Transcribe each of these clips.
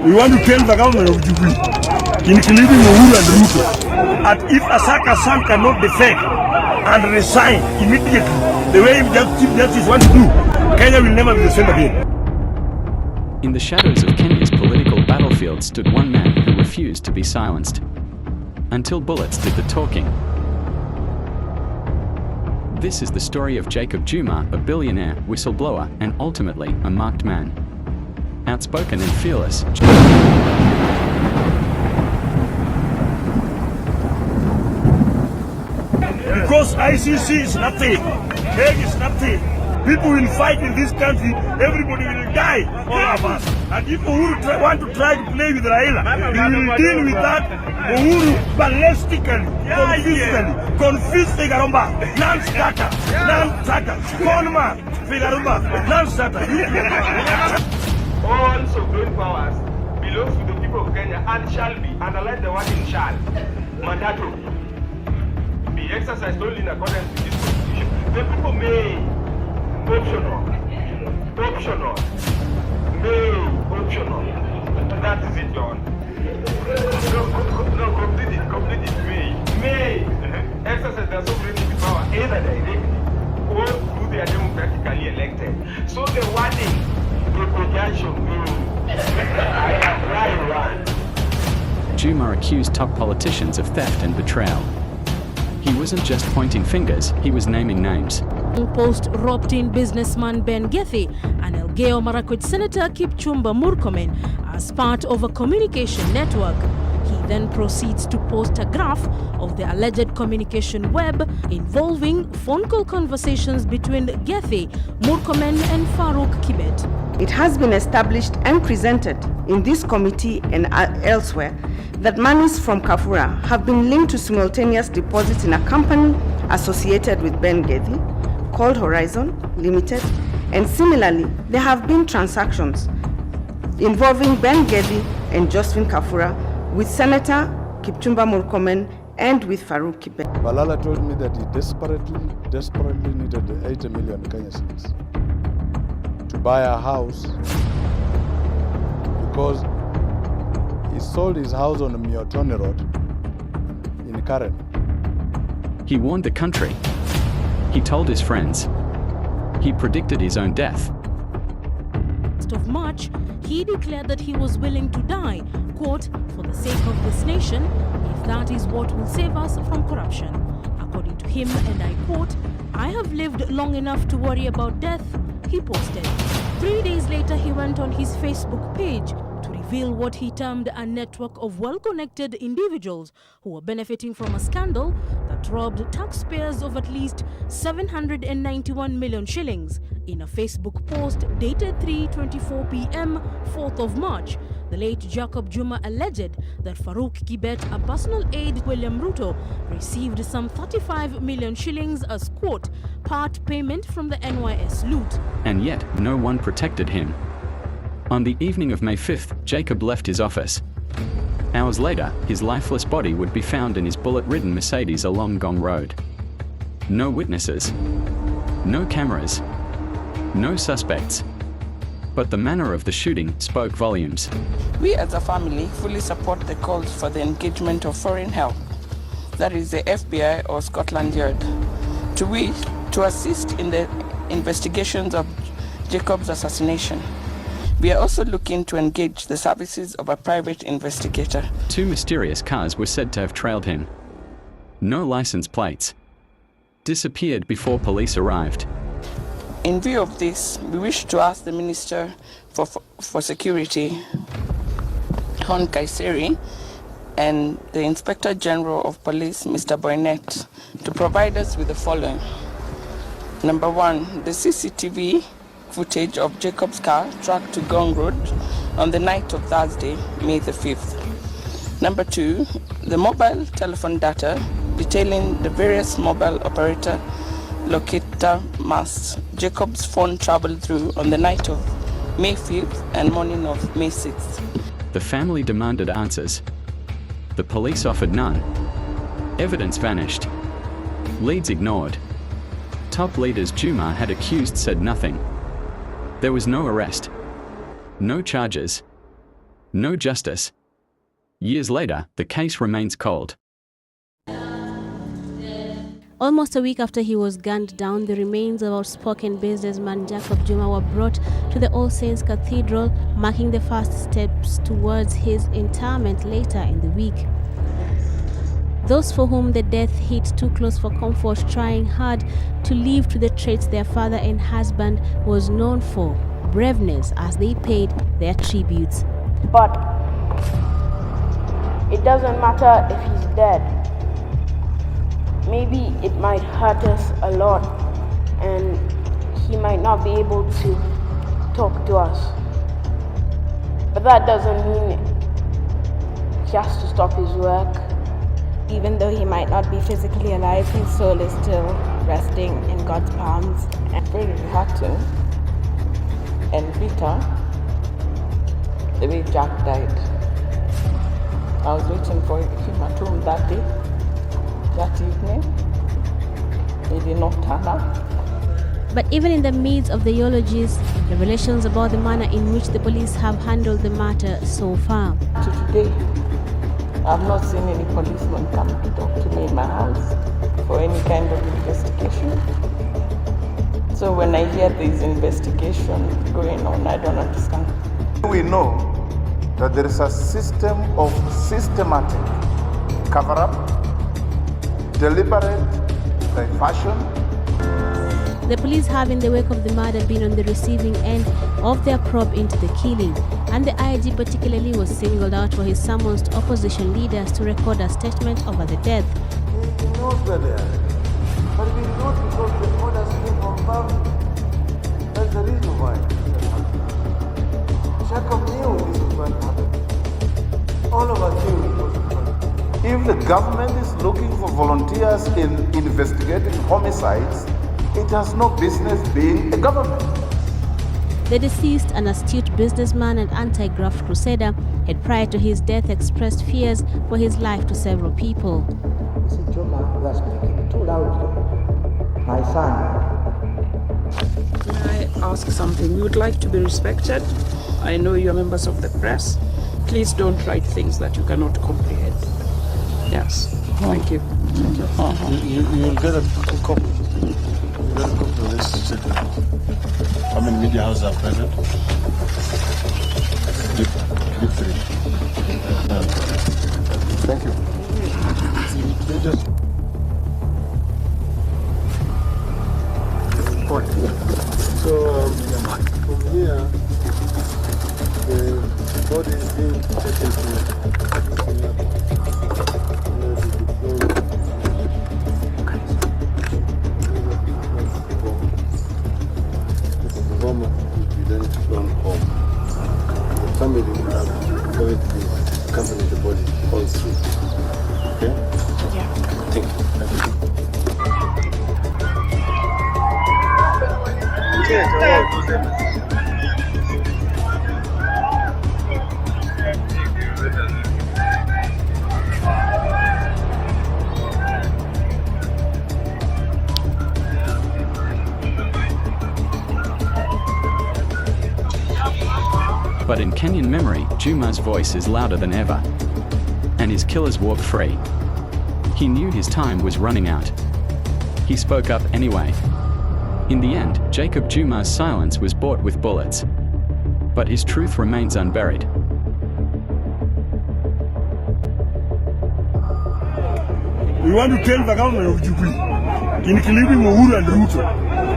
We want to tell the government of Jubilee, including Uhuru and Ruto, that if Asaka-san cannot defect and resign immediately, the way Chief Justice wants to do, Kenya will never be the same again. In the shadows of Kenya's political battlefield stood one man who refused to be silenced. Until bullets did the talking. This is the story of Jacob Juma, a billionaire, whistleblower, and ultimately a marked man. Outspoken and fearless. Because ICC is nothing, Hague is nothing. People will fight in this country, everybody will die, all of us. And if Uhuru want to try to play with Raila, he will deal with that Uhuru ballistically, confuse Figaromba, non-starter, Conman, Figaromba, non-starter. All sovereign powers belongs to the people of Kenya and shall be, underline the word in shall, mandatory, be exercised only in accordance with this constitution. The people may, optional, that is it, John. No, complete it, may exercise their sovereign power either directly or through their democratically elected. So the wording, Juma accused top politicians of theft and betrayal. He wasn't just pointing fingers, he was naming names. Post roped in businessman Ben Gethi and Elgeyo Marakwet Senator Kipchumba Murkomen as part of a communication network. He then proceeds to post a graph of the alleged communication web involving phone call conversations between Gethi, Murkomen and Farouk Kibet. It has been established and presented in this committee and elsewhere that monies from Kafura have been linked to simultaneous deposits in a company associated with Ben Gethi called Horizon Limited, and similarly, there have been transactions involving Ben Gethi and Josephine Kafura with Senator Kipchumba Murkomen and with Farouk Kibet. Balala told me that he desperately needed 80 million Kenya cedis to buy a house because he sold his house on the Miotoni Road in Karen. He warned the country. He told his friends. He predicted his own death. Of March, he declared that he was willing to die, quote, for the sake of this nation, if that is what will save us from corruption. According to him, and I quote, I have lived long enough to worry about death, he posted. 3 days later, he went on his Facebook page to reveal what he termed a network of well-connected individuals who were benefiting from a scandal that robbed taxpayers of at least 791 million shillings. In a Facebook post dated 3:24 p.m. 4th of March, the late Jacob Juma alleged that Farouk Kibet, a personal aide William Ruto, received some 35 million shillings as, quote, part payment from the NYS loot. And yet, no one protected him. On the evening of May 5th, Jacob left his office. Hours later, his lifeless body would be found in his bullet-ridden Mercedes along Gong Road. No witnesses. No cameras. No suspects. But the manner of the shooting spoke volumes. We as a family fully support the calls for the engagement of foreign help, that is the FBI or Scotland Yard, to assist in the investigations of Jacob's assassination. We are also looking to engage the services of a private investigator. 2 mysterious cars were said to have trailed him. No license plates. Disappeared before police arrived. In view of this, we wish to ask the Minister for Security, Hon Kaiseri, and the Inspector General of Police, Mr. Boynet, to provide us with the following. Number 1, the CCTV footage of Jacob's car tracked to Gong Road on the night of Thursday, May the 5th. Number 2, the mobile telephone data detailing the various mobile operator locator masts Jacob's phone traveled through on the night of May 5th and morning of May 6th. The family demanded answers. The police offered none. Evidence vanished. Leads ignored. Top leaders Juma had accused said nothing. There was no arrest. No charges. No justice. Years later, the case remains cold. Almost a week after he was gunned down, the remains of outspoken businessman Jacob Juma were brought to the All Saints Cathedral, marking the first steps towards his interment later in the week. Those for whom the death hit too close for comfort, trying hard to live to the traits their father and husband was known for, braveness, as they paid their tributes. But it doesn't matter if he's dead. Maybe it might hurt us a lot and he might not be able to talk to us. But that doesn't mean he has to stop his work. Even though he might not be physically alive, his soul is still resting in God's palms. Very hurting and bitter the way Jack died. I was waiting for him at home that day, that evening. He did not turn up. But even in the midst of the eulogies, revelations about the manner in which the police have handled the matter so far. To today, I've not seen any policeman come to talk to me in my house for any kind of investigation. So when I hear this investigation going on, I don't understand. We know that there is a system of systematic cover-up, deliberate diversion. The police have, in the wake of the murder, been on the receiving end of their probe into the killing, and the IG particularly was singled out for his summons to opposition leaders to record a statement over the death. He knows where they are, but we know because the orders came from above. That's the reason why that happened. Jacob knew this was going to happen. All of us knew it was going to happen. If the government is looking for volunteers in investigating homicides, it has no business being a government. The deceased, an astute businessman and anti-graft crusader, had prior to his death expressed fears for his life to several people. Mr. Juma was speaking too loudly. My son. May I ask something? You would like to be respected? I know you're members of the press. Please don't write things that you cannot comprehend. Yes. Thank you. Thank you. You'll get a copy. You'll get a copy of this statement. How many media houses are present? Clip 3. Thank you. So from here, the body is being taken to family are going to accompany the body all through. Okay? Yeah. Thank you. But in Kenyan memory, Juma's voice is louder than ever, and his killers walk free. He knew his time was running out. He spoke up anyway. In the end, Jacob Juma's silence was bought with bullets, but his truth remains unburied. We want to tell the government of Jubilee, including Uhuru and Ruto,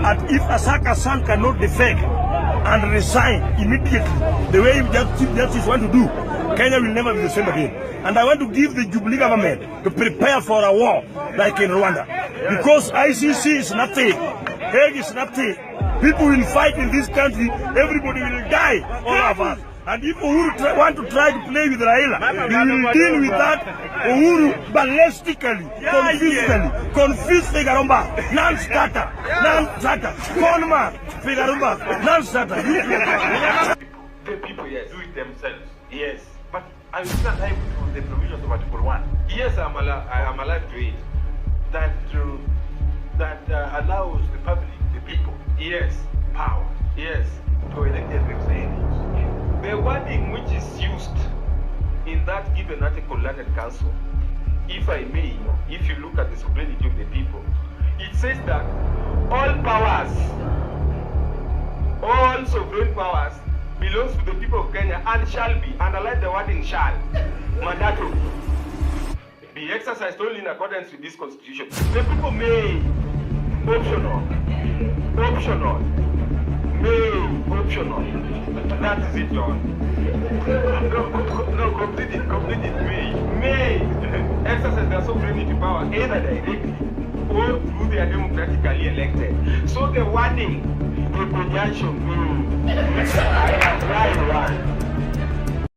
that if Asaka San cannot defect and resign immediately, the way Chief Justice want to do, Kenya will never be the same again. And I want to give the Jubilee government to prepare for a war like in Rwanda. Because ICC is nothing, Hague is nothing. People will fight in this country, everybody will die, all of us. And if Uhuru want to try to play with Raila, he will deal with that Uhuru ballistically, confuse Figarumba, non-starter, Conma, Figarumba, non-starter. The people, yes, do it themselves, yes. But I will not able to the provisions of Article 1. Yes, I am alive to it. That allows the public, the people, yes, power, yes, to elect their representatives. The wording which is used in that given article, Learned Council, if I may, if you look at the sovereignty of the people, it says that all powers, all sovereign powers belongs to the people of Kenya and shall be, underline the wording shall, mandatory, be exercised only in accordance with this constitution. The people may, optional, may, optional. That is it, John. No, complete it, may exercise their sovereignty power either directly or through their democratically elected. So the wording, the conjunction, I apply one.